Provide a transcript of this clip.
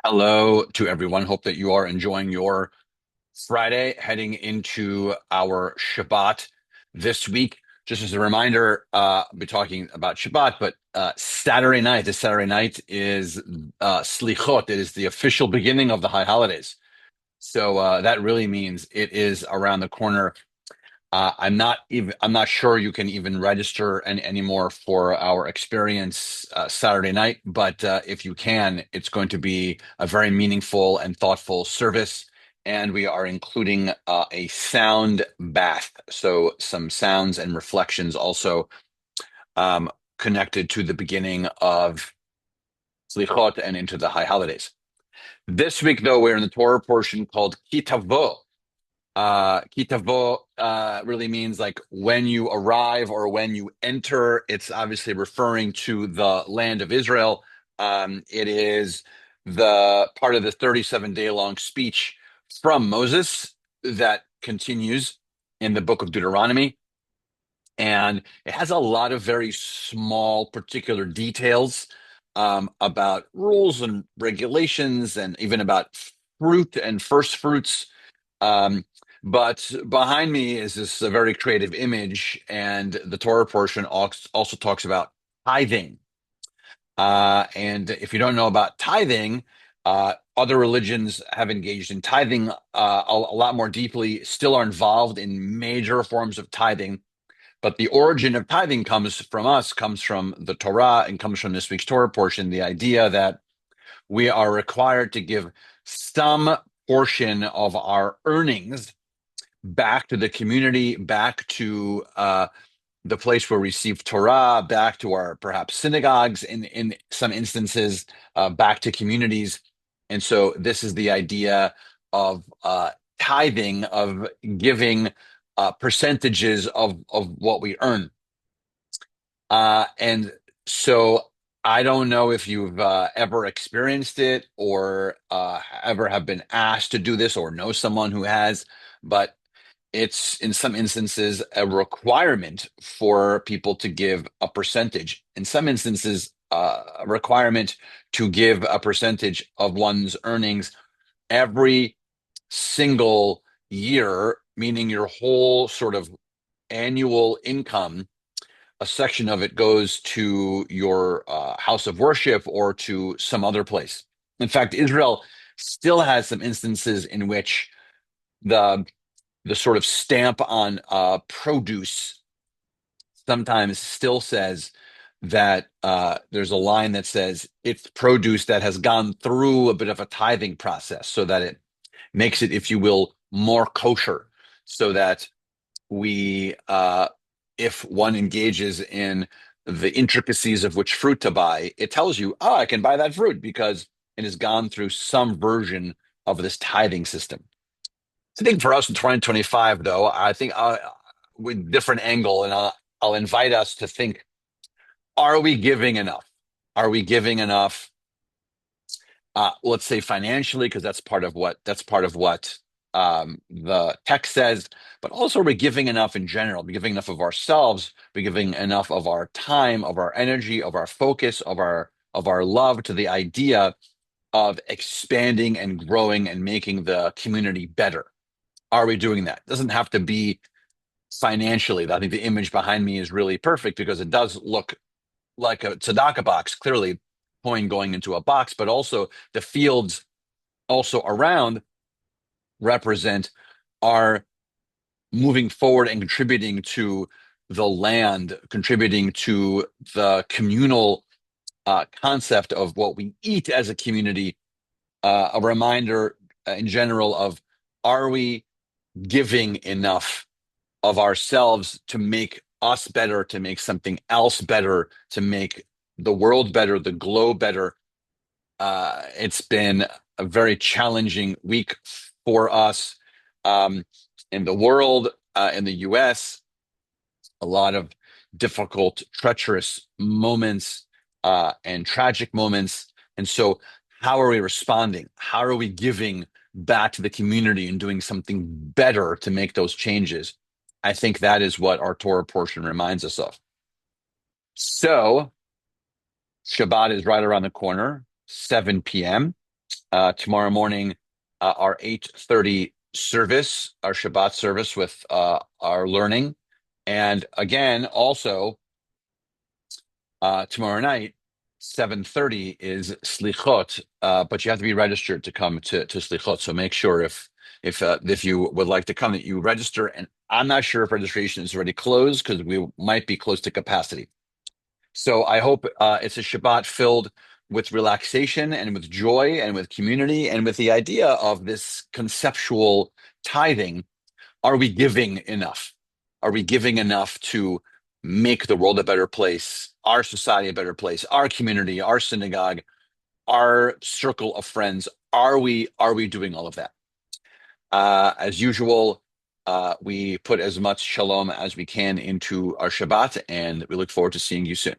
Hello to everyone. Hope that you are enjoying your Friday, heading into our Shabbat this week. Just as a reminder, I'll be talking about Shabbat, but this Saturday night is Slichot. It is the official beginning of the high holidays. So that really means it is around the corner. I'm not sure you can even register anymore for our experience Saturday night, but if you can, it's going to be a very meaningful and thoughtful service. And we are including a sound bath. So some sounds and reflections also um, connected to the beginning of Slichot and into the high holidays. This week, though, we're in the Torah portion called Tavo. Tavo really means like when you arrive or when you enter. It's obviously referring to the land of Israel. It is the part of the 37-day long speech from Moses that continues in the book of Deuteronomy. And it has a lot of very small, particular details about rules and regulations and even about fruit and first fruits. Um, but behind me is this a very creative image, and the Torah portion also talks about tithing. And if you don't know about tithing, other religions have engaged in tithing a lot more deeply, still are involved in major forms of tithing. But the origin of tithing comes from the Torah and comes from this week's Torah portion, the idea that we are required to give some portion of our earnings back to the community, back to the place where we receive Torah, back to our perhaps synagogues, in some instances, back to communities. And so this is the idea of tithing, of giving percentages of what we earn. And so I don't know if you've ever experienced it or ever have been asked to do this or know someone who has, but it's in some instances a requirement for people to give a percentage. In some instances, a requirement to give a percentage of one's earnings every single year, meaning your whole sort of annual income. A section of it goes to your house of worship or to some other place. In fact, Israel still has some instances in which the the sort of stamp on produce sometimes still says that there's a line that says it's produce that has gone through a bit of a tithing process so that it makes it, if you will, more kosher, so that we if one engages in the intricacies of which fruit to buy, it tells you, oh, I can buy that fruit because it has gone through some version of this tithing system. I think for us in 2025, though, I think with different angle, and I'll invite us to think: Are we giving enough? Are we giving enough? Let's say financially, because that's part of what the text says. But also, we're giving enough in general. We're giving enough of ourselves. We're giving enough of our time, of our energy, of our focus, of our love to the idea of expanding and growing and making the community better. Are we doing that? It doesn't have to be financially. I think the image behind me is really perfect because it does look like a tzedakah box, clearly coin going into a box, but also the fields also around represent our moving forward and contributing to the land, contributing to the communal concept of what we eat as a community, a reminder in general of, are we giving enough of ourselves to make us better, to make something else better, to make the world better, the globe better. It's been a very challenging week for us in the world, in the US, a lot of difficult, treacherous moments and tragic moments. And so, how are we responding? How are we giving back to the community and doing something better to make those changes? I think that is what our Torah portion reminds us of. So, Shabbat is right around the corner, 7 p.m. tomorrow morning, our 8:30 service, our Shabbat service with our learning. And again, also tomorrow night, 7:30 is Slichot, but you have to be registered to come to Slichot. So make sure if you would like to come that you register. And I'm not sure if registration is already closed because we might be close to capacity. So I hope it's a Shabbat filled with relaxation and with joy and with community and with the idea of this conceptual tithing. Are we giving enough? Are we giving enough to make the world a better place, our society a better place, our community, our synagogue, our circle of friends? Are we doing all of that? As usual, we put as much shalom as we can into our Shabbat, and we look forward to seeing you soon.